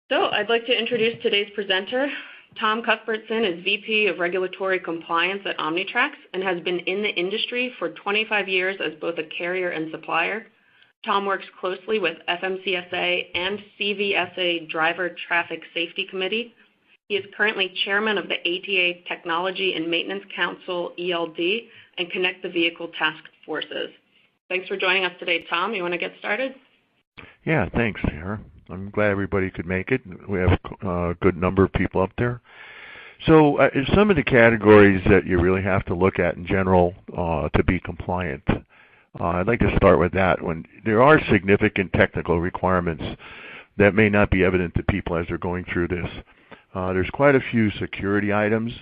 So I'd like to introduce today's presenter. Tom Cuthbertson is VP of Regulatory Compliance at Omnitracs and has been in the industry for 25 years as both a carrier and supplier. Tom works closely with FMCSA and CVSA Driver Traffic Safety Committee. He is currently chairman of the ATA Technology and Maintenance Council, ELD, and Connect the Vehicle Task Forces. Thanks for joining us today, Tom. You want to get started? Yeah, thanks, Sarah. I'm glad everybody could make it. We have a good number of people up there. So some of the categories that you really have to look at in general to be compliant, I'd like to start with that. When there are significant technical requirements that may not be evident to people as they're going through this. There's quite a few security items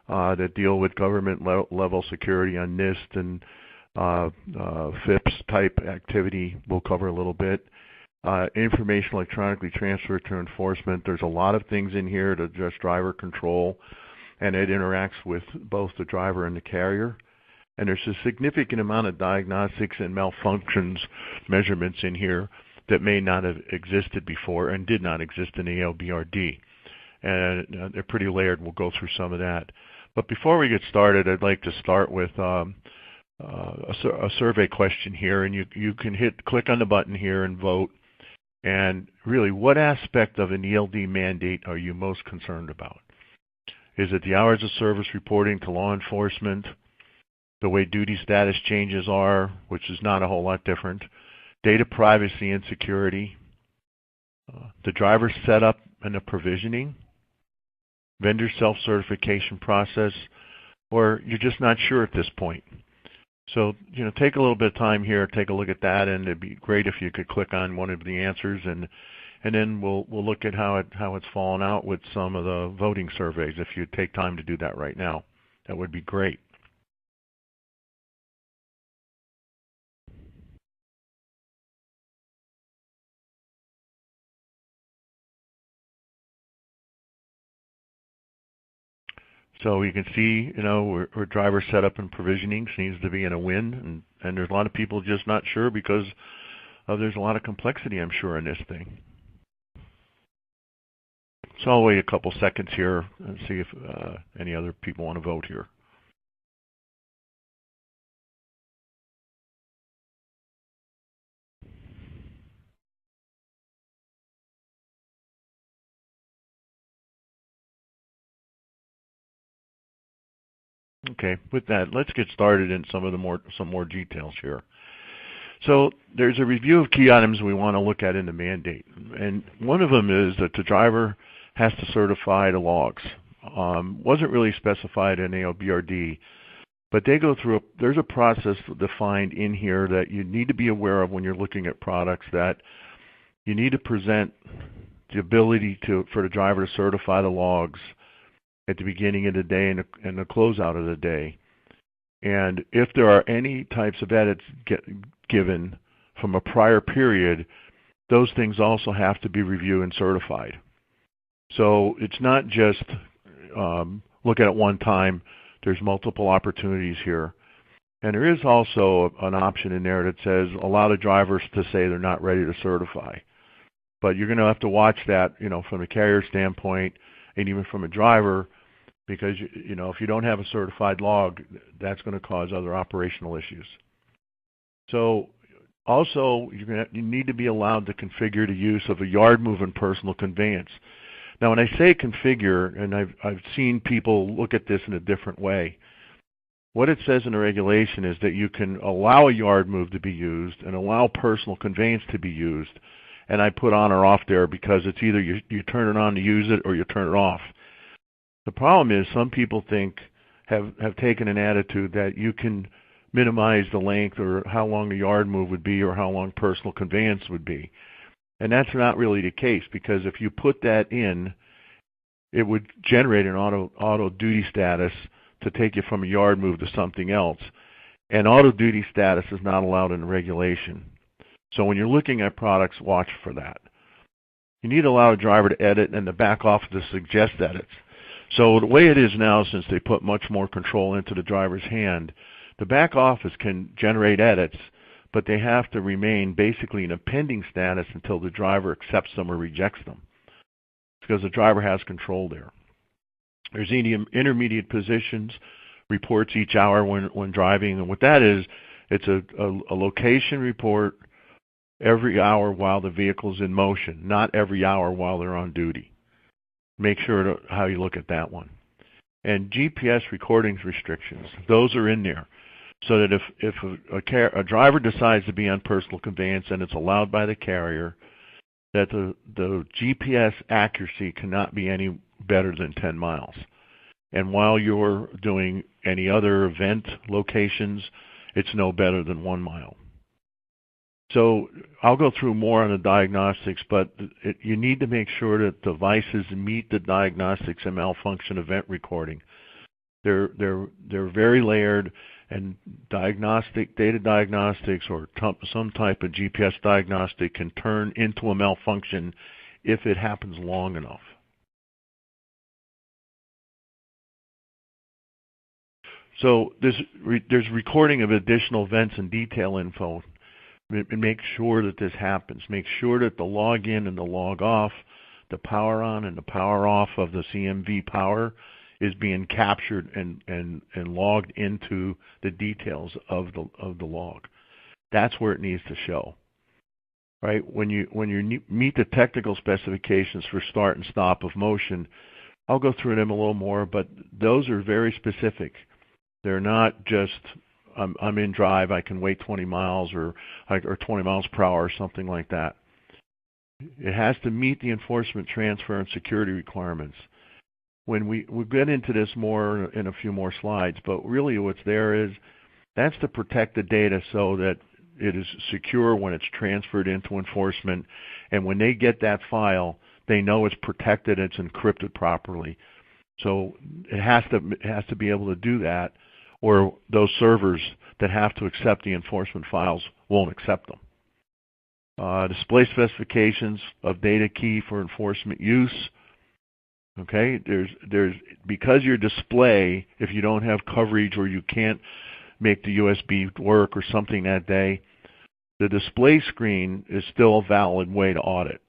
that deal with government level security on NIST and FIPS type activity. We'll cover a little bit. Information electronically transferred to enforcement. There's a lot of things in here to address driver control, and it interacts with both the driver and the carrier. And there's a significant amount of diagnostics and malfunctions measurements in here that may not have existed before and did not exist in ELD. And they're pretty layered. We'll go through some of that. But before we get started, I'd like to start with a survey question here, and you can click on the button here and vote. And really, what aspect of an ELD mandate are you most concerned about? Is it the hours of service reporting to law enforcement, the way duty status changes are, which is not a whole lot different, data privacy and security, the driver setup and the provisioning, vendor self-certification process, or you're just not sure at this point? So, take a little bit of time here, take a look at that, and it'd be great if you could click on one of the answers, and then we'll look at how it's fallen out with some of the voting surveys. If you take time to do that right now, that would be great. So you can see, where driver setup and provisioning seems to be in a win, and there's a lot of people just not sure because there's a lot of complexity, I'm sure, in this thing. So I'll wait a couple seconds here and see if any other people want to vote here. Okay, with that, let's get started in some more details here. So there's a review of key items we want to look at in the mandate, and one of them is that the driver has to certify the logs. Wasn't really specified in AOBRD, but they go through there's a process defined in here that you need to be aware of when you're looking at products, that you need to present the ability for the driver to certify the logs at the beginning of the day and the closeout of the day. And if there are any types of edits given from a prior period, those things also have to be reviewed and certified. So it's not just look at it one time. There's multiple opportunities here. And there is also an option in there that says allow the drivers to say they're not ready to certify. But you're going to have to watch that, from a carrier standpoint and even from a driver, because if you don't have a certified log, that's going to cause other operational issues. So also, you need to be allowed to configure the use of a yard move and personal conveyance. Now, when I say configure, and I've seen people look at this in a different way, what it says in the regulation is that you can allow a yard move to be used and allow personal conveyance to be used. And I put on or off there because it's either you turn it on to use it or you turn it off. The problem is some people have taken an attitude that you can minimize the length or how long the yard move would be or how long personal conveyance would be. And that's not really the case, because if you put that in, it would generate an auto duty status to take you from a yard move to something else. And auto duty status is not allowed in the regulation. So when you're looking at products, watch for that. You need to allow a driver to edit and the back office to suggest edits. So the way it is now, since they put much more control into the driver's hand, the back office can generate edits, but they have to remain basically in a pending status until the driver accepts them or rejects them. because the driver has control there. There's intermediate positions, reports each hour when driving, and what that is, it's a location report every hour while the vehicle's in motion, not every hour while they're on duty. Make sure how you look at that one. And GPS recordings restrictions, those are in there, so that if a driver decides to be on personal conveyance and it's allowed by the carrier, that the GPS accuracy cannot be any better than 10 miles. And while you're doing any other event locations, it's no better than 1 mile. So I'll go through more on the diagnostics, but you need to make sure that devices meet the diagnostics and malfunction event recording. They're very layered, and data diagnostics or some type of GPS diagnostic can turn into a malfunction if it happens long enough. So there's recording of additional events and detail info. Make sure that this happens. Make sure that the log in and the log off, the power on and the power off of the CMV power is being captured and logged into the details of the log. That's where it needs to show. Right? When you meet the technical specifications for start and stop of motion, I'll go through them a little more, but those are very specific. They're not just I'm in drive, I can wait 20 miles or 20 miles per hour or something like that. It has to meet the enforcement, transfer, and security requirements. When we'll get into this more in a few more slides, but really what's there is that's to protect the data so that it is secure when it's transferred into enforcement, and when they get that file, they know it's protected, it's encrypted properly. So it has to be able to do that, or those servers that have to accept the enforcement files won't accept them. Display specifications of data key for enforcement use. Okay, there's because your display, if you don't have coverage or you can't make the USB work or something that day, the display screen is still a valid way to audit.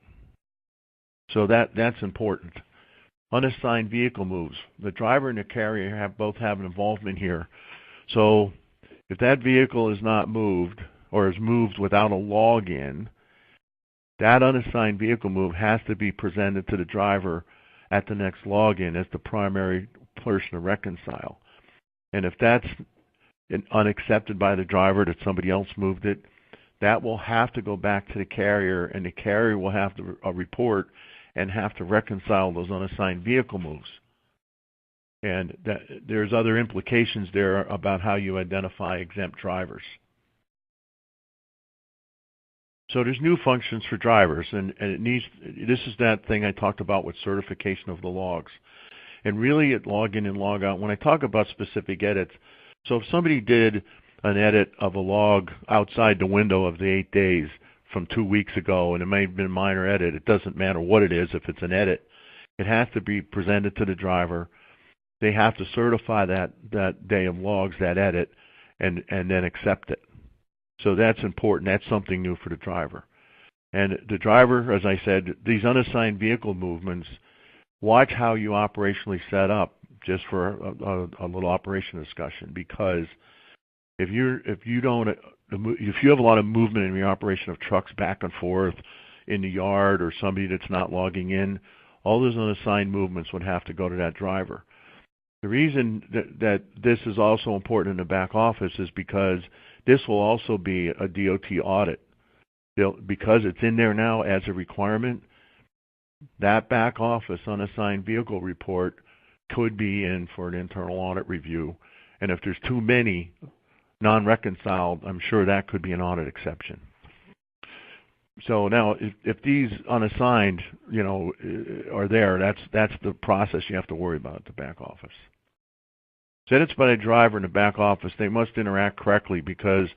So that's important. Unassigned vehicle moves. The driver and the carrier both have an involvement here. So if that vehicle is not moved or is moved without a login, that unassigned vehicle move has to be presented to the driver at the next login as the primary person to reconcile. And if that's unaccepted by the driver that somebody else moved it, that will have to go back to the carrier, and the carrier will have to report and have to reconcile those unassigned vehicle moves. And there's other implications there about how you identify exempt drivers. So there's new functions for drivers, and this is that thing I talked about with certification of the logs. And really at log in and log out, when I talk about specific edits, so if somebody did an edit of a log outside the window of the 8 days from 2 weeks ago, and it may have been a minor edit, it doesn't matter what it is if it's an edit. It has to be presented to the driver. They have to certify that day of logs, that edit, and then accept it. So that's important. That's something new for the driver. And the driver, as I said, these unassigned vehicle movements, watch how you operationally set up, just for a little operation discussion, because if you have a lot of movement in your operation of trucks back and forth in the yard or somebody that's not logging in, all those unassigned movements would have to go to that driver. The reason that this is also important in the back office is because this will also be a DOT audit. Because it's in there now as a requirement, that back office unassigned vehicle report could be in for an internal audit review. And if there's too many non-reconciled, I'm sure that could be an audit exception. So now, if these unassigned, are there, that's the process you have to worry about at the back office. Edits by the driver in the back office, they must interact correctly, because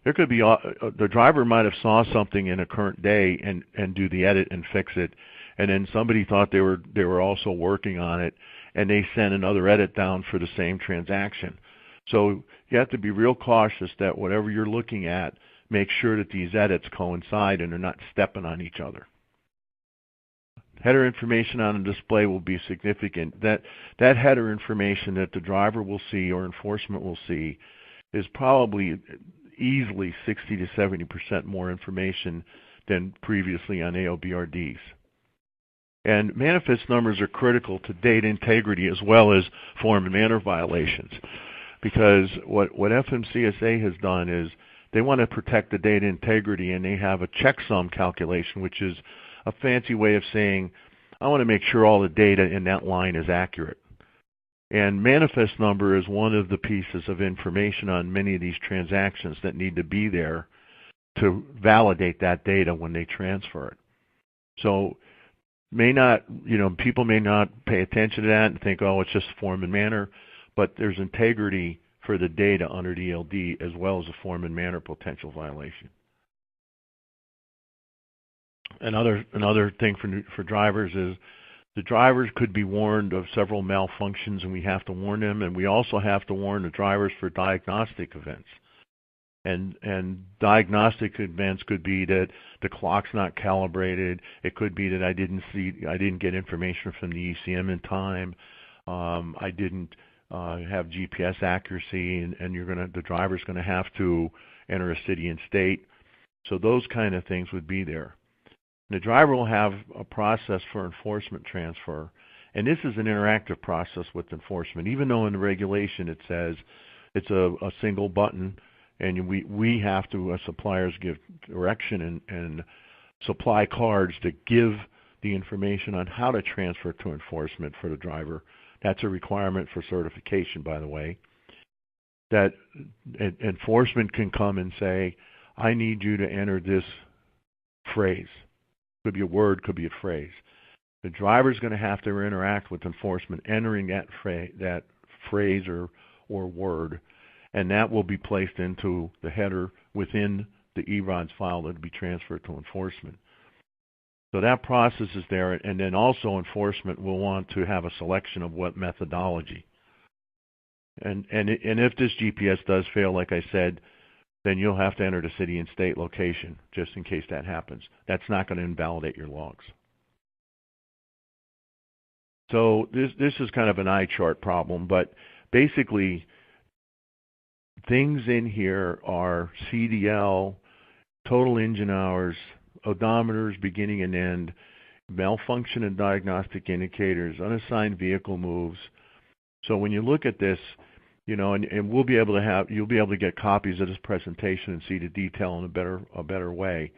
there could be the driver might have saw something in a current day and do the edit and fix it, and then somebody thought they were also working on it, and they sent another edit down for the same transaction. So you have to be real cautious that whatever you're looking at, make sure that these edits coincide and they're not stepping on each other. Header information on a display will be significant. That header information that the driver will see or enforcement will see is probably easily 60 to 70% more information than previously on AOBRDs. And manifest numbers are critical to data integrity as well as form and manner violations, because what FMCSA has done is they want to protect the data integrity, and they have a checksum calculation, which is a fancy way of saying, I want to make sure all the data in that line is accurate. And manifest number is one of the pieces of information on many of these transactions that need to be there to validate that data when they transfer it. So people may not pay attention to that and think, oh, it's just form and manner, but there's integrity for the data under the ELD as well as a form and manner potential violation. Another thing for drivers is the drivers could be warned of several malfunctions, and we have to warn them, and we also have to warn the drivers for diagnostic events. And diagnostic events could be that the clock's not calibrated. It could be that I didn't get information from the ECM in time. I didn't have GPS accuracy, and the driver's going to have to enter a city and state. So those kind of things would be there. The driver will have a process for enforcement transfer, and this is an interactive process with enforcement. Even though in the regulation it says it's a single button, and we have to, as suppliers, give direction and supply cards that give the information on how to transfer to enforcement for the driver. That's a requirement for certification, by the way. That enforcement can come and say, I need you to enter this phrase. Could be a word, could be a phrase. The driver's going to have to interact with enforcement entering that phrase or word, and that will be placed into the header within the ERODS file that will be transferred to enforcement. So that process is there, and then also enforcement will want to have a selection of what methodology. And if this GPS does fail, like I said, then you'll have to enter the city and state location just in case that happens. That's not going to invalidate your logs. So this is kind of an eye chart problem, but basically things in here are CDL, total engine hours, odometers beginning and end, malfunction and diagnostic indicators, unassigned vehicle moves. So when you look at this, and you'll be able to get copies of this presentation and see the detail in a better way.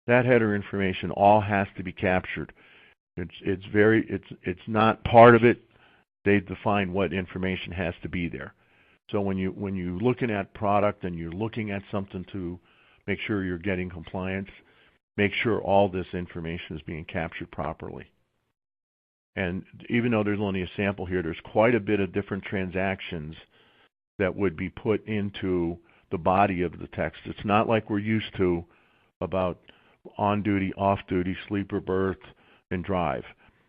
That header information all has to be captured. It's not part of it. They define what information has to be there. So when you're looking at product and you're looking at something to make sure you're getting compliance, make sure all this information is being captured properly. And even though there's only a sample here, there's quite a bit of different transactions that would be put into the body of the text. It's not like we're used to about on duty, off duty, sleeper berth, and drive.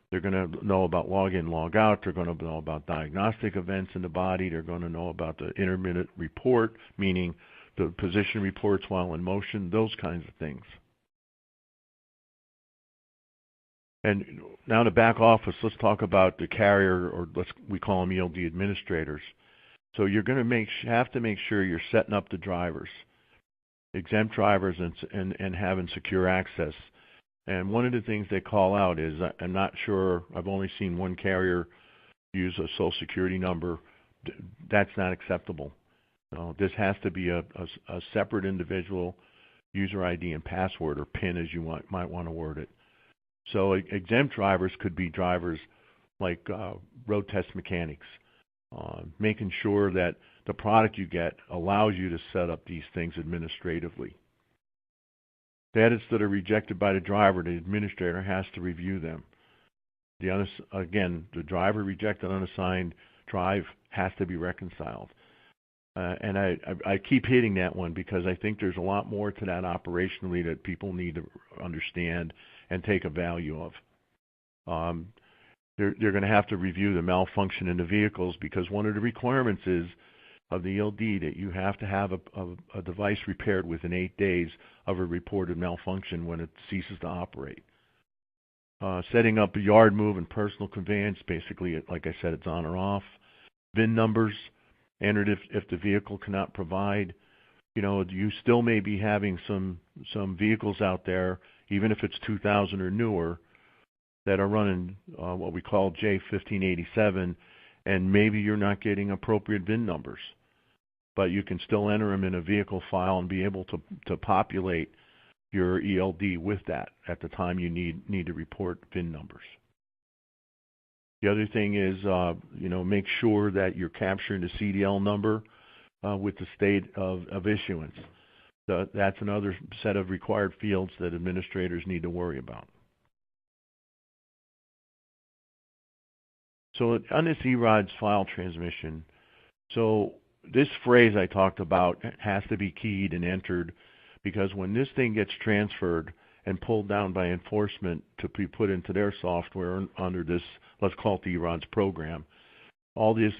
They're going to know about log in, log out. They're going to know about diagnostic events in the body. They're going to know about the intermittent report, meaning the position reports while in motion, those kinds of things. And now to back office, let's talk about the carrier, or we call them ELD administrators. So you're going to have to make sure you're setting up the drivers, exempt drivers, and having secure access. And one of the things they call out is, I'm not sure, I've only seen one carrier use a social security number. That's not acceptable. This has to be a separate individual user ID and password, or PIN as you might want to word it. So exempt drivers could be drivers like road test mechanics, making sure that the product you get allows you to set up these things administratively. Status that are rejected by the driver, the administrator has to review them. Again, the driver rejected unassigned drive has to be reconciled. And I keep hitting that one because I think there's a lot more to that operationally that people need to understand and take a value of. They're going to have to review the malfunction in the vehicles, because one of the requirements is of the ELD that you have to have a device repaired within 8 days of a reported malfunction when it ceases to operate. Setting up a yard move and personal conveyance, basically, like I said, it's on or off. VIN numbers, entered if the vehicle cannot provide. You still may be having some vehicles out there, even if it's 2000 or newer, that are running what we call J1587, and maybe you're not getting appropriate VIN numbers, but you can still enter them in a vehicle file and be able to populate your ELD with that at the time you need to report VIN numbers. The other thing is, make sure that you're capturing the CDL number with the state of issuance. So that's another set of required fields that administrators need to worry about. So on this ERODS file transmission, so this phrase I talked about has to be keyed and entered, because when this thing gets transferred and pulled down by enforcement to be put into their software under this, let's call it the ERODS program, all this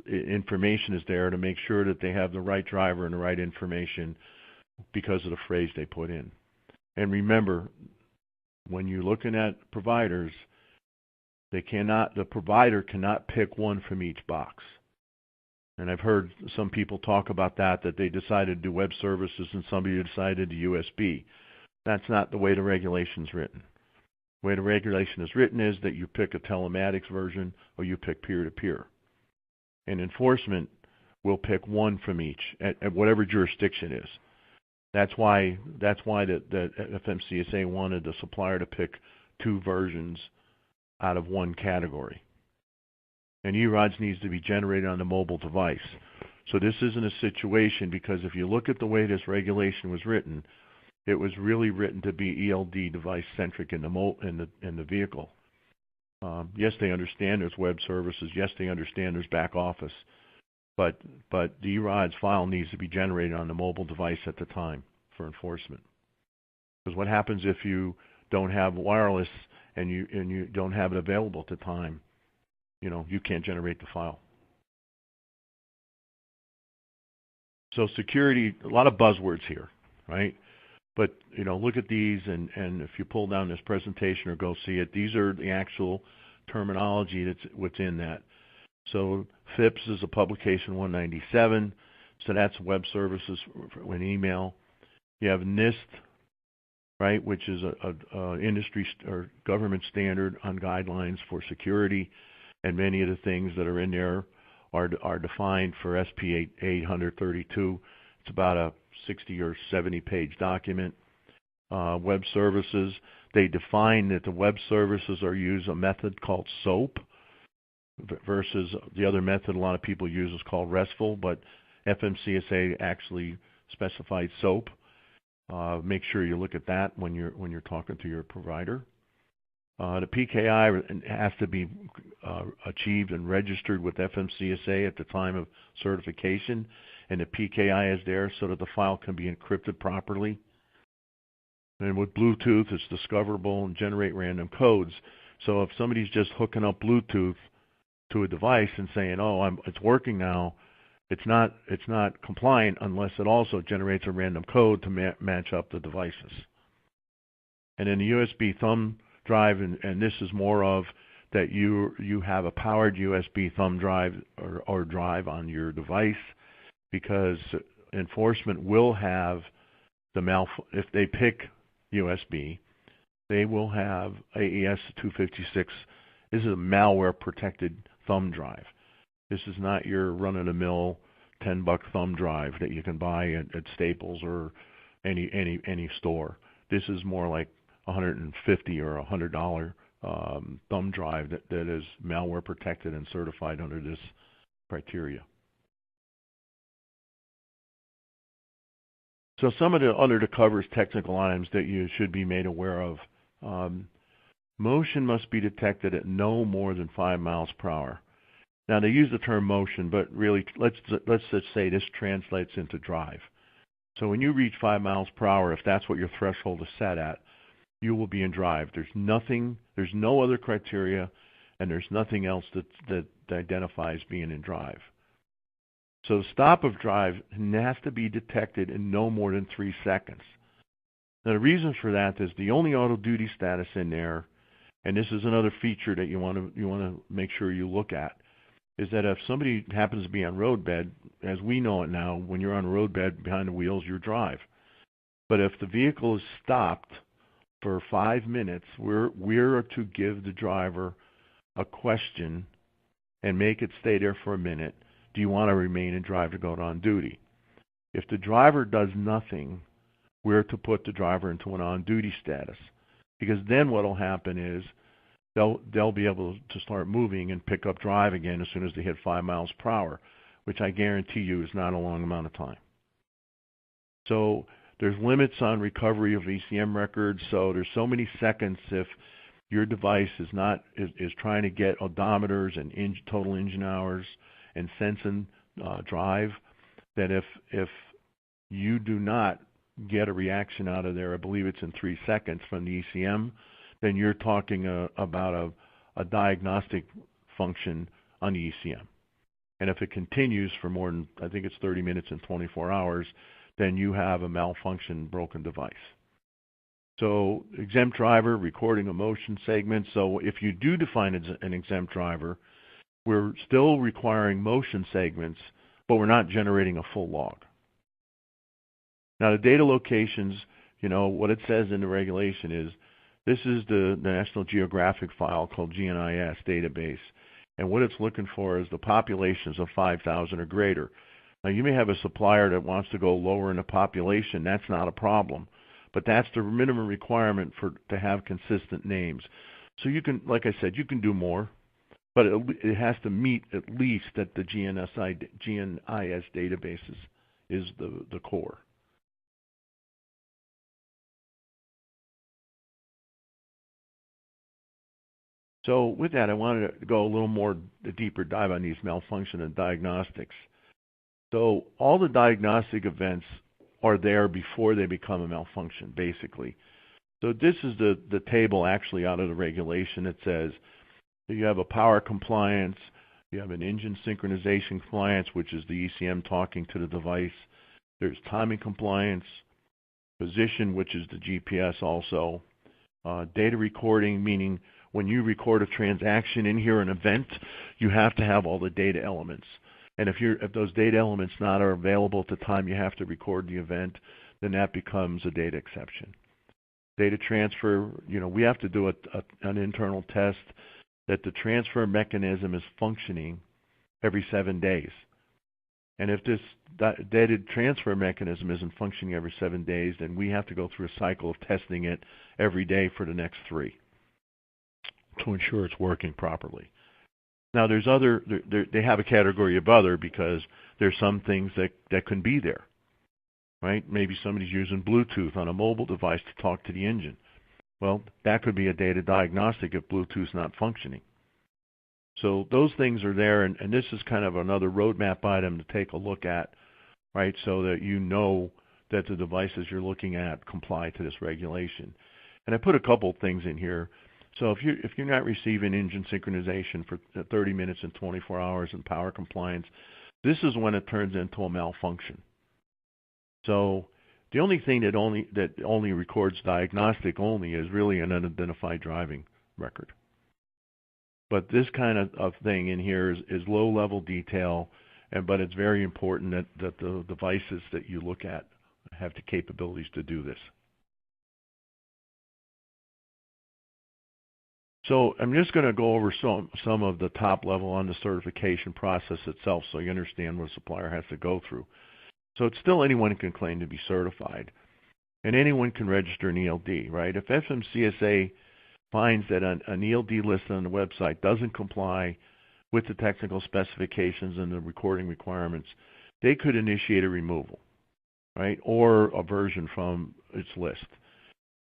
information is there to make sure that they have the right driver and the right information because of the phrase they put in. And remember, when you're looking at providers, the provider cannot pick one from each box. And I've heard some people talk about that they decided to do web services and somebody decided to USB. That's not the way the regulation's written. The way the regulation is written is that you pick a telematics version or you pick peer-to-peer. And enforcement will pick one from each at whatever jurisdiction is. That's why the FMCSA wanted the supplier to pick two versions out of one category. And ERODS needs to be generated on the mobile device. So this isn't a situation, because if you look at the way this regulation was written, it was really written to be ELD device centric in the vehicle. Yes, they understand there's web services. Yes, they understand there's back office. But the ERODS file needs to be generated on the mobile device at the time for enforcement. Because what happens if you don't have wireless and you don't have it available at the time? You can't generate the file. So security, a lot of buzzwords here, right? But, look at these, and if you pull down this presentation or go see it, these are the actual terminology that's within that. So FIPS is a publication 197, so that's web services with email. You have NIST, right, which is a industry or government standard on guidelines for security, and many of the things that are in there are defined for SP 832. It's about a 60 or 70 page document. Web services, they define that the web services use a method called SOAP versus the other method a lot of people use is called RESTful, but FMCSA actually specified SOAP. Make sure you look at that when you're talking to your provider. The PKI has to be achieved and registered with FMCSA at the time of certification, and the PKI is there so that the file can be encrypted properly. And with Bluetooth, it's discoverable and generate random codes. So if somebody's just hooking up Bluetooth to a device and saying, "Oh, it's working now," it's not compliant unless it also generates a random code to match up the devices. And then the USB thumb drive, and this is more of that you have a powered USB thumb drive or drive on your device, because enforcement will have if they pick USB, they will have AES 256. This is a malware protected thumb drive. This is not your run-of-the-mill $10 thumb drive that you can buy at Staples or any store. This is more like $150 or $100 thumb drive that is malware protected and certified under this criteria. So some of the under the covers technical items that you should be made aware of. Motion must be detected at no more than 5 miles per hour. Now they use the term motion, but really let's just say this translates into drive. So when you reach 5 miles per hour, if that's what your threshold is set at, you will be in drive. There's no other criteria, and there's nothing else that identifies being in drive. So the stop of drive has to be detected in no more than 3 seconds. Now the reason for that is the only auto duty status in there and this is another feature that you want to make sure you look at, is that if somebody happens to be on roadbed, as we know it now, when you're on roadbed behind the wheels, you drive. But if the vehicle is stopped for 5 minutes, we're to give the driver a question and make it stay there for a minute. Do you want to remain and drive to go on duty? If the driver does nothing, we're to put the driver into an on-duty status, because then what will happen is they'll be able to start moving and pick up drive again as soon as they hit 5 miles per hour, which I guarantee you is not a long amount of time. So there's limits on recovery of ECM records. So there's so many seconds if your device is trying to get odometers and total engine hours and sensing drive, that if you do not get a reaction out of there, I believe it's in 3 seconds from the ECM, then you're talking about a diagnostic function on the ECM. And if it continues for more than, I think it's 30 minutes and 24 hours, then you have a malfunction broken device. So exempt driver, recording a motion segment. So if you do define an exempt driver, we're still requiring motion segments, but we're not generating a full log. Now the data locations, what it says in the regulation is, this is the National Geographic file called GNIS database. And what it's looking for is the populations of 5,000 or greater. Now you may have a supplier that wants to go lower in the population. That's not a problem. But that's the minimum requirement to have consistent names. So you can, like I said, you can do more, but it has to meet at least that the GNIS databases is the core. So with that, I wanted to go a little more deeper dive on these malfunction and diagnostics. So all the diagnostic events are there before they become a malfunction, basically. So this is the table actually out of the regulation. It says you have a power compliance, you have an engine synchronization compliance, which is the ECM talking to the device. There's timing compliance, position, which is the GPS also, data recording, meaning when you record a transaction in here, an event, you have to have all the data elements. And if those data elements not are available at the time you have to record the event, then that becomes a data exception. Data transfer, we have to do an internal test that the transfer mechanism is functioning every 7 days. And if this data transfer mechanism isn't functioning every 7 days, then we have to go through a cycle of testing it every day for the next 3 to ensure it's working properly. Now there's they have a category of other because there's some things that can be there, right? Maybe somebody's using Bluetooth on a mobile device to talk to the engine. Well, that could be a data diagnostic if Bluetooth's not functioning. So those things are there, and this is kind of another roadmap item to take a look at, right? So that you know that the devices you're looking at comply to this regulation. And I put a couple things in here. So if you're not receiving engine synchronization for 30 minutes and 24 hours and power compliance, this is when it turns into a malfunction. So the only thing that only records diagnostic only is really an unidentified driving record. But this kind of thing in here is low-level detail, but it's very important that the devices that you look at have the capabilities to do this. So I'm just going to go over some of the top level on the certification process itself so you understand what a supplier has to go through. So it's still anyone can claim to be certified, and anyone can register an ELD, right? If FMCSA finds that an ELD listed on the website doesn't comply with the technical specifications and the recording requirements, they could initiate a removal, right, or a version from its list.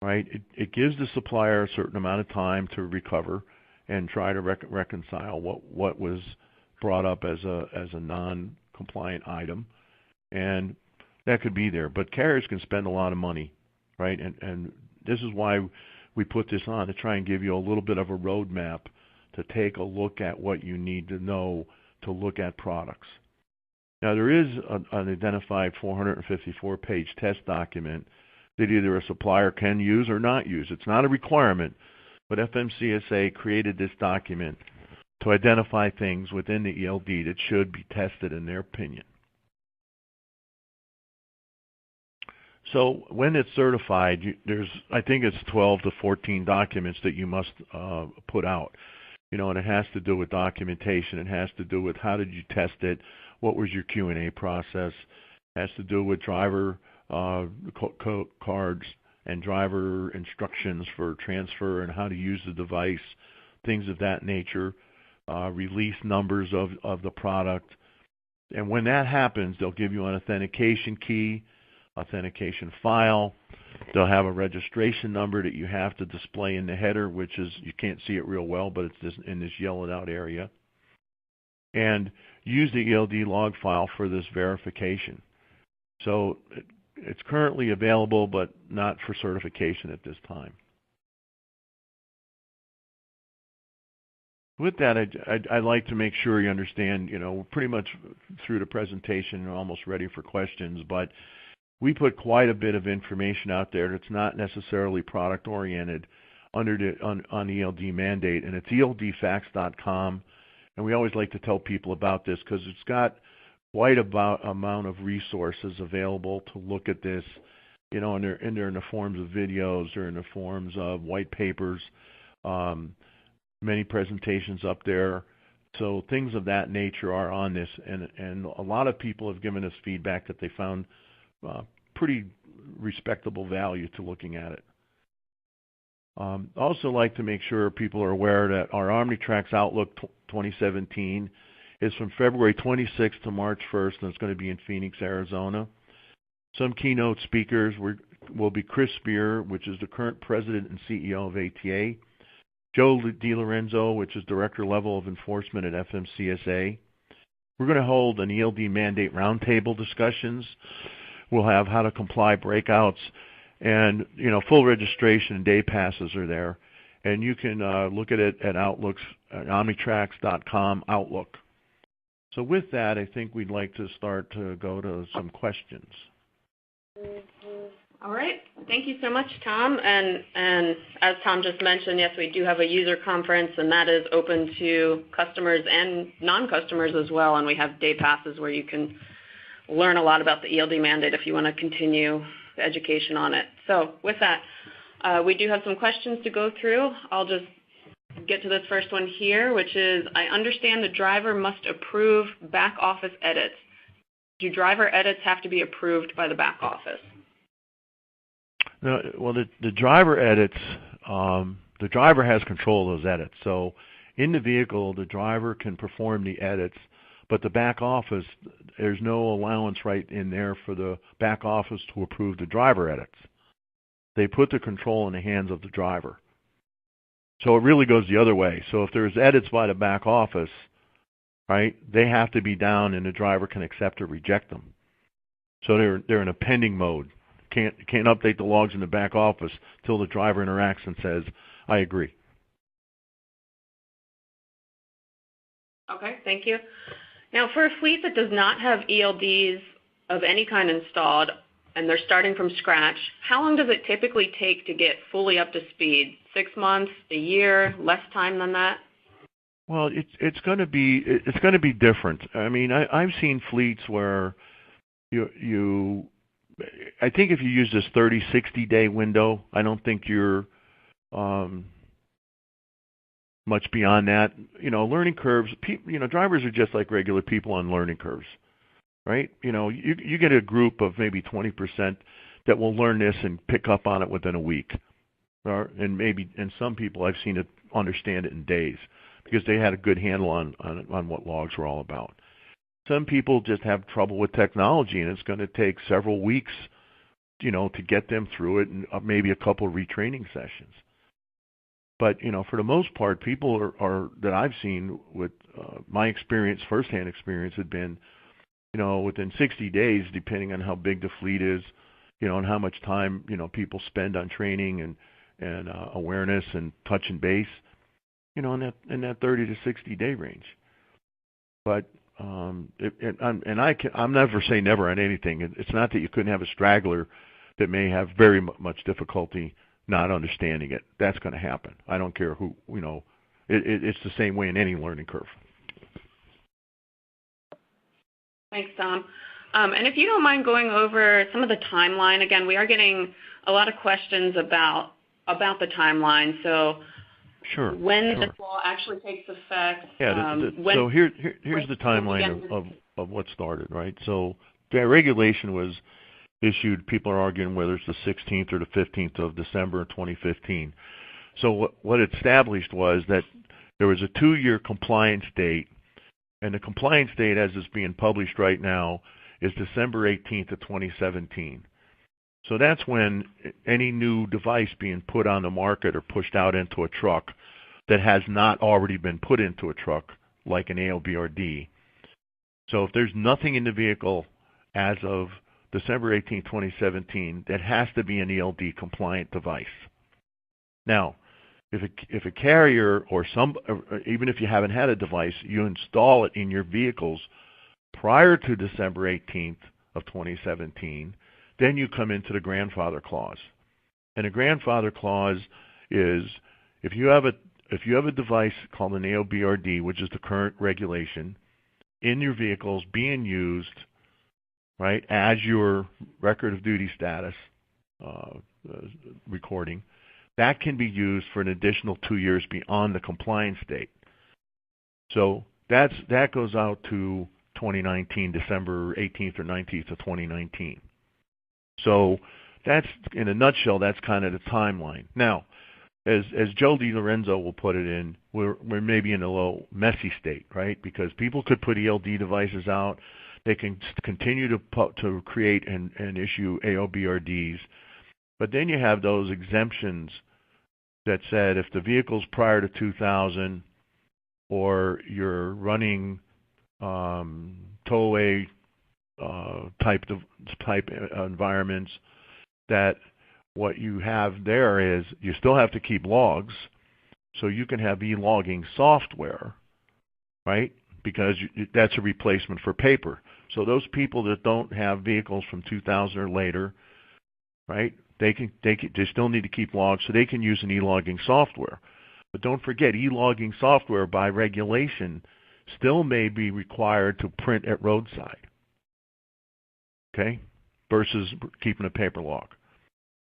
Right, it gives the supplier a certain amount of time to recover and try to reconcile what was brought up as a non-compliant item, and that could be there. But carriers can spend a lot of money, right? And this is why we put this on, to try and give you a little bit of a roadmap to take a look at what you need to know to look at products. Now there is an identified 454-page test document that either a supplier can use or not use. It's not a requirement, but FMCSA created this document to identify things within the ELD that should be tested in their opinion. So when it's certified, I think it's 12 to 14 documents that you must put out. And it has to do with documentation. It has to do with how did you test it, what was your Q&A process. It has to do with driver cards and driver instructions for transfer and how to use the device, things of that nature, release numbers of the product. And when that happens, they'll give you an authentication key, authentication file. They'll have a registration number that you have to display in the header, which is, you can't see it real well, but it's just in this yellowed out area. And use the ELD log file for this verification. So it's currently available, but not for certification at this time. With that, I'd like to make sure you understand, we're pretty much through the presentation and almost ready for questions, but we put quite a bit of information out there that's not necessarily product-oriented on the ELD mandate, and it's eldfacts.com, and we always like to tell people about this because it's got quite amount of resources available to look at this, and they're in the forms of videos, they're in the forms of white papers, many presentations up there. So things of that nature are on this, and a lot of people have given us feedback that they found pretty respectable value to looking at it. Also like to make sure people are aware that our Omnitracs Outlook 2017 is from February 26th to March 1st, and it's going to be in Phoenix, Arizona. Some keynote speakers will be Chris Spear, which is the current president and CEO of ATA, Joe DiLorenzo, which is Director Level of Enforcement at FMCSA. We're going to hold an ELD mandate roundtable discussions. We'll have how to comply breakouts, and full registration and day passes are there. And you can look at it at Omnitracs.com Outlook. So with that, I think we'd like to start to go to some questions. All right. Thank you so much, Tom. And as Tom just mentioned, yes, we do have a user conference, and that is open to customers and non-customers as well. And we have day passes where you can learn a lot about the ELD mandate if you want to continue the education on it. So with that, we do have some questions to go through. I'll just get to this first one here, which is, I understand the driver must approve back office edits. Do driver edits have to be approved by the back office? No, well, the driver edits, the driver has control of those edits. So in the vehicle, the driver can perform the edits, but the back office, there's no allowance right in there for the back office to approve the driver edits. They put the control in the hands of the driver. So it really goes the other way. So if there's edits by the back office, right, they have to be down and the driver can accept or reject them. So they're in a pending mode. Can't update the logs in the back office till the driver interacts and says, I agree. Okay, thank you. Now, for a fleet that does not have ELDs of any kind installed and they're starting from scratch, how long does it typically take to get fully up to speed? 6 months, a year, less time than that? Well, it's going to be different. I mean, I've seen fleets where I think if you use this 30, 60-day window, I don't think you're much beyond that. Learning curves, drivers are just like regular people on learning curves, right? You get a group of maybe 20% that will learn this and pick up on it within a week. And some people I've seen it understand it in days because they had a good handle on what logs were all about. Some people just have trouble with technology, and it's going to take several weeks, to get them through it, and maybe a couple of retraining sessions. But for the most part, people are that I've seen with my experience, firsthand experience, had been, within 60 days, depending on how big the fleet is, and how much time people spend on training and awareness and touch and base, in that 30 to 60 day range. But I'm never say never on anything. It's not that you couldn't have a straggler that may have very much difficulty not understanding it. That's going to happen. I don't care who, it's the same way in any learning curve. Thanks, Tom. And if you don't mind going over some of the timeline, again, we are getting a lot of questions about the timeline. So sure, when this law actually takes effect. Yeah, so here's the timeline of what started, right? So the regulation was issued, people are arguing whether it's the 16th or the 15th of December 2015. So what it established was that there was a 2-year compliance date, and the compliance date as it's being published right now is December 18th of 2017. So that's when any new device being put on the market or pushed out into a truck that has not already been put into a truck, like an ELD. So if there's nothing in the vehicle as of December 18, 2017, that has to be an ELD compliant device. Now, if a carrier or even if you haven't had a device, you install it in your vehicles prior to December 18th of 2017, then you come into the grandfather clause. And the grandfather clause is if you have a device called an AOBRD, which is the current regulation, in your vehicles being used, right, as your record of duty status recording, that can be used for an additional 2 years beyond the compliance date. So that goes out to 2019, December 18th or 19th of 2019. So that's, in a nutshell, that's kind of the timeline. Now, as Joe DiLorenzo will put it in, we're maybe in a little messy state, right? Because people could put ELD devices out. They can continue to create and issue AOBRDs. But then you have those exemptions that said if the vehicle's prior to 2000 or you're running towaway type environments, that what you have there is you still have to keep logs, so you can have e-logging software, right? Because that's a replacement for paper. So those people that don't have vehicles from 2000 or later, right? They still need to keep logs, so they can use an e-logging software. But don't forget, e-logging software by regulation still may be required to print at roadside, okay, versus keeping a paper log.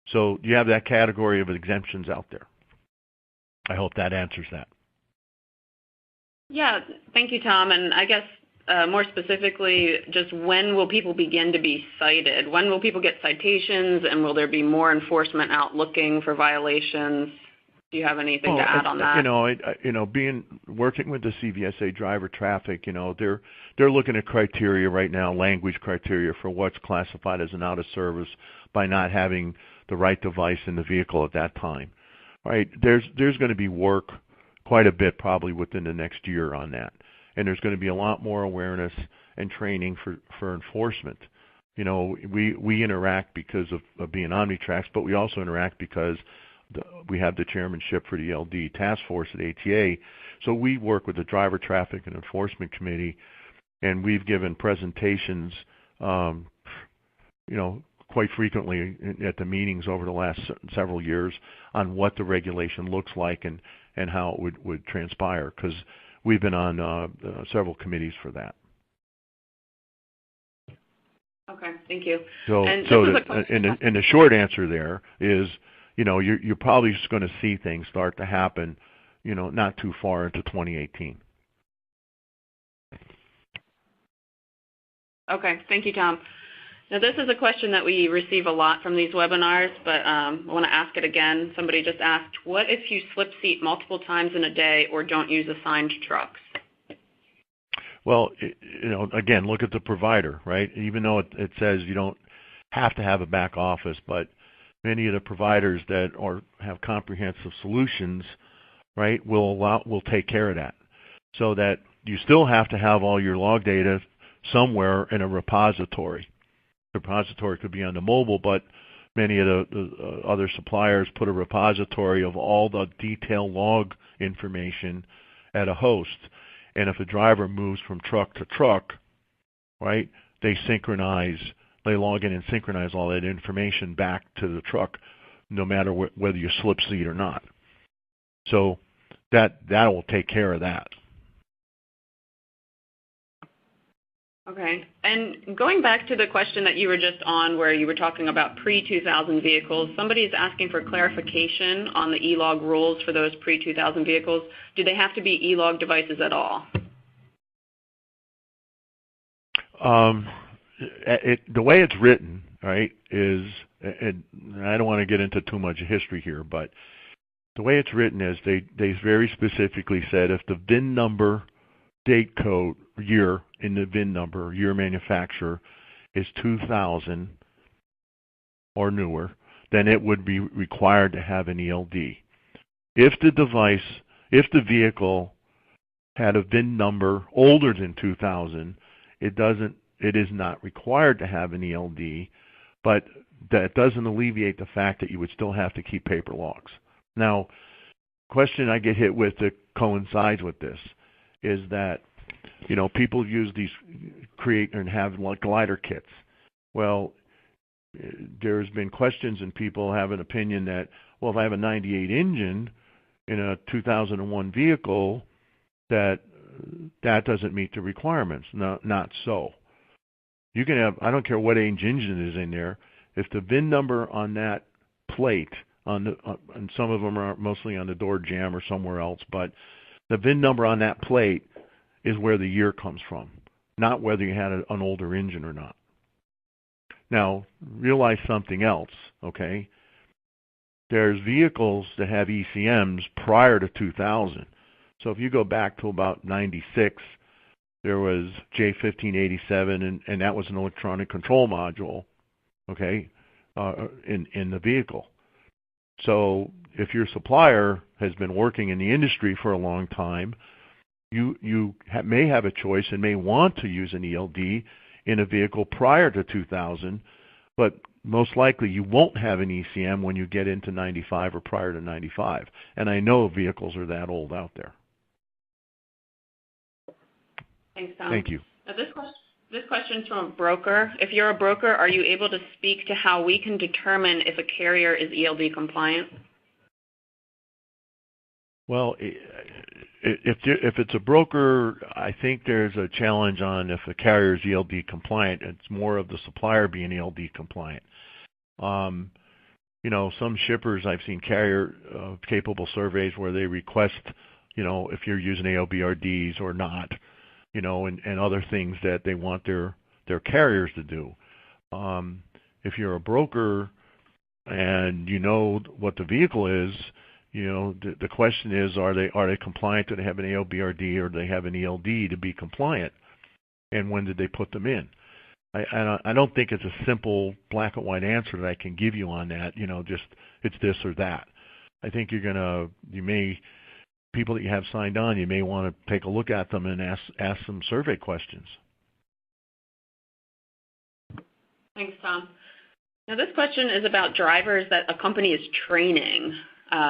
So you have that category of exemptions out there. I hope that answers that. Yeah, thank you, Tom. And I guess more specifically, just when will people begin to be cited? When will people get citations, and will there be more enforcement out looking for violations? Do you have anything to add on that? Working with the CVSA driver traffic, they're looking at criteria right now, language criteria for what's classified as an out of service by not having the right device in the vehicle at that time. Right? There's going to be work quite a bit probably within the next year on that. And there's going to be a lot more awareness and training for enforcement. We interact because of being Omnitracs, but we also interact because we have the chairmanship for the ELD task force at ATA. So we work with the Driver Traffic and Enforcement Committee, and we've given presentations, quite frequently at the meetings over the last several years on what the regulation looks like and how it would transpire, because we've been on several committees for that. Okay, thank you. And the short answer there is, you're probably just going to see things start to happen, not too far into 2018. Okay, thank you, Tom. Now, this is a question that we receive a lot from these webinars, but I want to ask it again. Somebody just asked, what if you slip seat multiple times in a day or don't use assigned trucks? Well, again, look at the provider, right? Even though it says you don't have to have a back office, but many of the providers that have comprehensive solutions, right, will take care of that, so that you still have to have all your log data somewhere in a repository. The repository could be on the mobile, but many of the other suppliers put a repository of all the detailed log information at a host. And if a driver moves from truck to truck, right, they log in and synchronize all that information back to the truck no matter whether you slip seat or not. So that will take care of that. Okay. And going back to the question that you were just on where you were talking about pre-2000 vehicles, somebody is asking for clarification on the e-log rules for those pre-2000 vehicles. Do they have to be e-log devices at all? The way it's written, right, is, and I don't want to get into too much history here, but the way it's written is they very specifically said if the VIN number, date code, year in the VIN number, year manufacturer is 2000 or newer, then it would be required to have an ELD. If the vehicle had a VIN number older than 2000, it is not required to have an ELD, but that doesn't alleviate the fact that you would still have to keep paper logs. Now, question I get hit with that coincides with this is that, people use these, create and have like glider kits. Well, there's been questions and people have an opinion that, well, if I have a 98 engine in a 2001 vehicle, that doesn't meet the requirements. No, not so. You can have, I don't care what age engine is in there, if the VIN number on that plate, and some of them are mostly on the door jamb or somewhere else, but the VIN number on that plate is where the year comes from, not whether you had an older engine or not. Now, realize something else, okay? There's vehicles that have ECMs prior to 2000. So if you go back to about 96, there was J1587, and that was an electronic control module, okay, in the vehicle. So if your supplier has been working in the industry for a long time, you may have a choice and may want to use an ELD in a vehicle prior to 2000, but most likely you won't have an ECM when you get into 95 or prior to 95. And I know vehicles are that old out there. Thanks, Tom. Thank you. Now this question is from a broker. If you're a broker, are you able to speak to how we can determine if a carrier is ELD compliant? Well, if it's a broker, I think there's a challenge on if a carrier is ELD compliant. It's more of the supplier being ELD compliant. Some shippers, I've seen carrier capable surveys where they request, if you're using AOBRDs or not, and other things that they want their carriers to do. If you're a broker and you know what the vehicle is, the question is, are they compliant? Do they have an AOBRD or do they have an ELD to be compliant? And when did they put them in? I don't think it's a simple black and white answer that I can give you on that. Just it's this or that. I think people that you have signed on, you may want to take a look at them and ask some survey questions. Thanks, Tom. Now this question is about drivers that a company is training.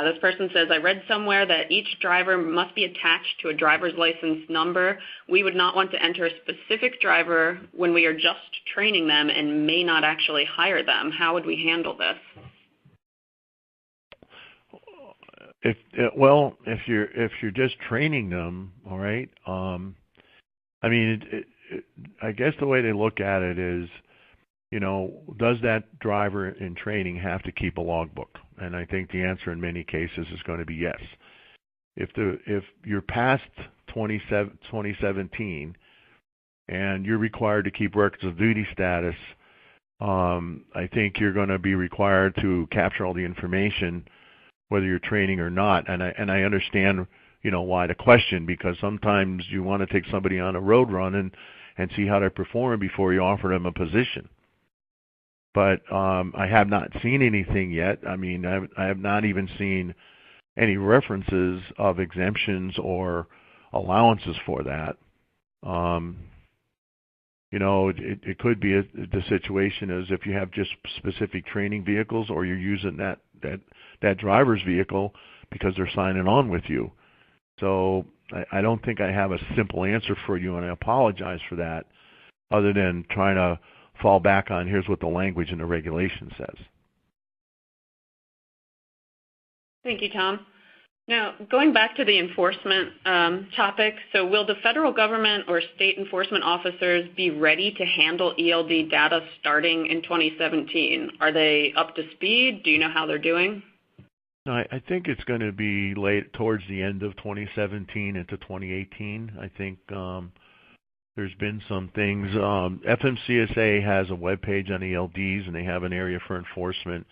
This person says, I read somewhere that each driver must be attached to a driver's license number. We would not want to enter a specific driver when we are just training them and may not actually hire them. How would we handle this? If you're just training them, all right. I guess the way they look at it is, does that driver in training have to keep a logbook? And I think the answer in many cases is going to be yes. If you're past 2017 and you're required to keep records of duty status, I think you're going to be required to capture all the information, whether you're training or not. And I understand, why the question, because sometimes you want to take somebody on a road run and see how they perform before you offer them a position. But I have not seen anything yet. I have not even seen any references of exemptions or allowances for that. It could be the situation is if you have just specific training vehicles, or you're using that driver's vehicle because they're signing on with you. So I don't think I have a simple answer for you, and I apologize for that, other than trying to fall back on here's what the language in the regulation says. Thank you, Tom. Now, going back to the enforcement topic, so will the federal government or state enforcement officers be ready to handle ELD data starting in 2017? Are they up to speed? Do you know how they're doing? No, I think it's going to be late towards the end of 2017 into 2018. I think there's been some things. FMCSA has a web page on ELDs, and they have an area for enforcement,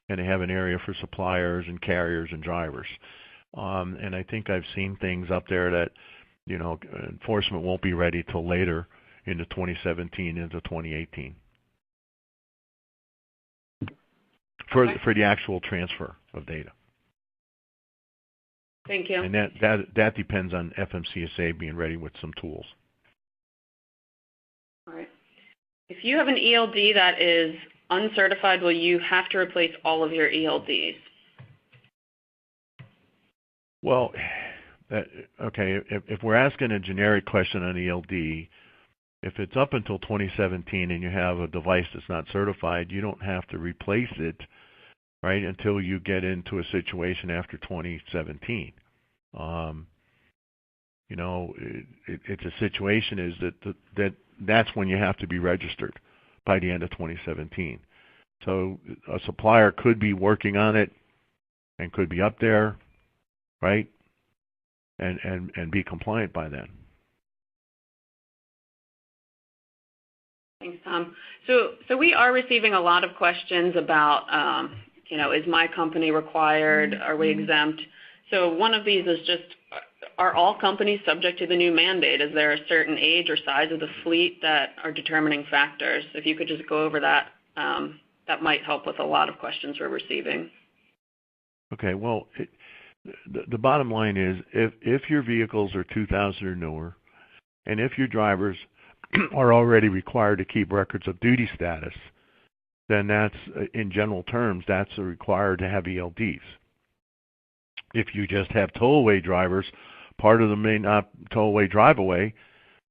and they have an area for suppliers and carriers and drivers. And I think I've seen things up there that, enforcement won't be ready till later into 2017 into 2018 for the actual transfer of data. Thank you. And that depends on FMCSA being ready with some tools. All right. If you have an ELD that is uncertified, will you have to replace all of your ELDs? Well, okay, if we're asking a generic question on ELD, if it's up until 2017 and you have a device that's not certified, you don't have to replace it, right, until you get into a situation after 2017. It's a situation is that's when you have to be registered by the end of 2017. So a supplier could be working on it and could be up there, right, and be compliant by then. Thanks, Tom. So we are receiving a lot of questions about, is my company required? Are we exempt? So one of these is just, are all companies subject to the new mandate? Is there a certain age or size of the fleet that are determining factors? If you could just go over that, that might help with a lot of questions we're receiving. Okay, well, the bottom line is if your vehicles are 2000 or newer, and if your drivers are already required to keep records of duty status, then that's, in general terms, that's required to have ELDs. If you just have tow-away drivers, part of them may not tow-away drive-away,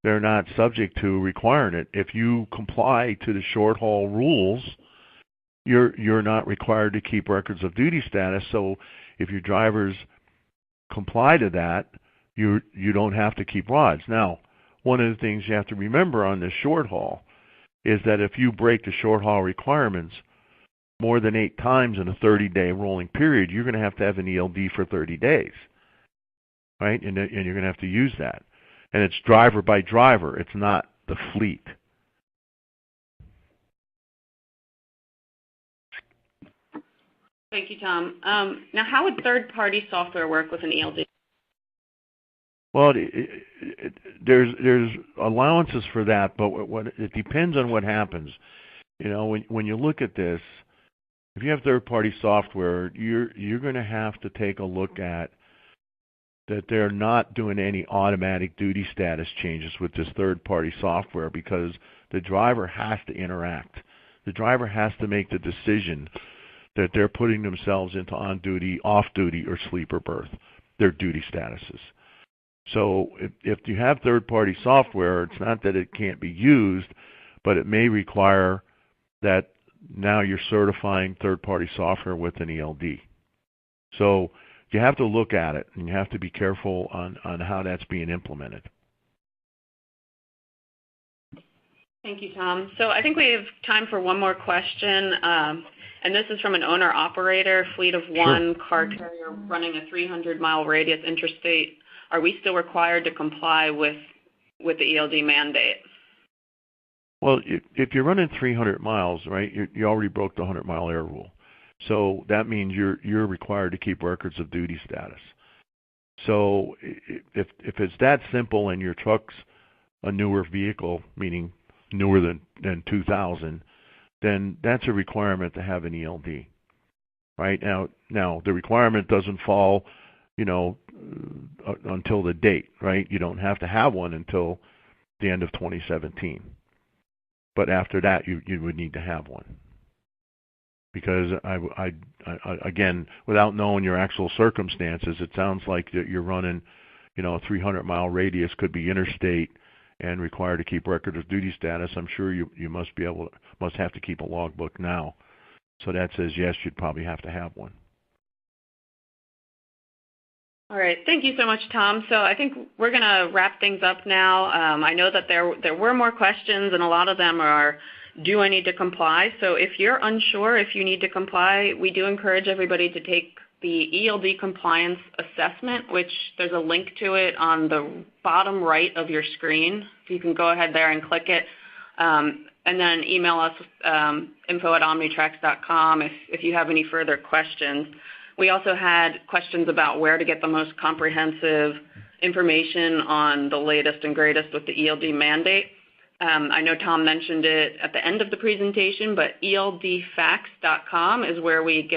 they're not subject to requiring it. If you comply to the short-haul rules, you're not required to keep records of duty status. So if your drivers comply to that, you don't have to keep rods. Now, one of the things you have to remember on the short haul is that if you break the short haul requirements more than 8 times in a 30-day rolling period, you're going to have an ELD for 30 days, right? And you're going to have to use that. And it's driver by driver. It's not the fleet. Thank you, Tom. Now, how would third-party software work with an ELD? Well, there's allowances for that, but it depends on what happens. When you look at this, if you have third-party software, you're going to have to take a look at that they're not doing any automatic duty status changes with this third-party software because the driver has to interact. The driver has to make the decision that they're putting themselves into on-duty, off-duty, or sleeper berth, their duty statuses. So if you have third-party software, it's not that it can't be used, but it may require that now you're certifying third-party software with an ELD. So you have to look at it, and you have to be careful on how that's being implemented. Thank you, Tom. So I think we have time for one more question. And this is from an owner-operator, fleet of one, Sure. car carrier running a 300-mile radius interstate. Are we still required to comply with the ELD mandate? Well, if you're running 300 miles, right, you already broke the 100-mile air rule. So that means you're required to keep records of duty status. So if it's that simple and your truck's a newer vehicle, meaning newer than 2000, then that's a requirement to have an ELD, right? Now the requirement doesn't fall, until the date, right? You don't have to have one until the end of 2017. But after that, you would need to have one. Because I again, without knowing your actual circumstances, it sounds like that you're running, a 300-mile radius, could be interstate, and required to keep record of duty status. I'm sure you must have to keep a logbook now. So that says yes, you'd probably have to have one. All right. Thank you so much, Tom. So I think we're going to wrap things up now. I know that there were more questions, and a lot of them are, do I need to comply? So if you're unsure if you need to comply, we do encourage everybody to take the ELD compliance assessment, which there's a link to it on the bottom right of your screen. So you can go ahead there and click it, and then email us info@omnitracs.com if you have any further questions. We also had questions about where to get the most comprehensive information on the latest and greatest with the ELD mandate. I know Tom mentioned it at the end of the presentation, but eldfacts.com is where we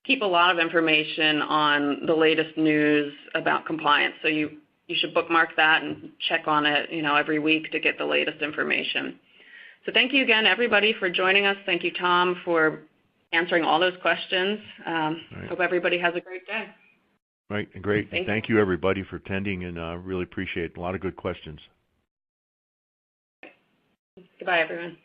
keep a lot of information on the latest news about compliance. So you should bookmark that and check on it, every week to get the latest information. So thank you again, everybody, for joining us. Thank you, Tom, for answering all those questions. Right. Hope everybody has a great day. Right, great. Thank you, everybody, for attending, and really appreciate it. A lot of good questions. Goodbye, everyone.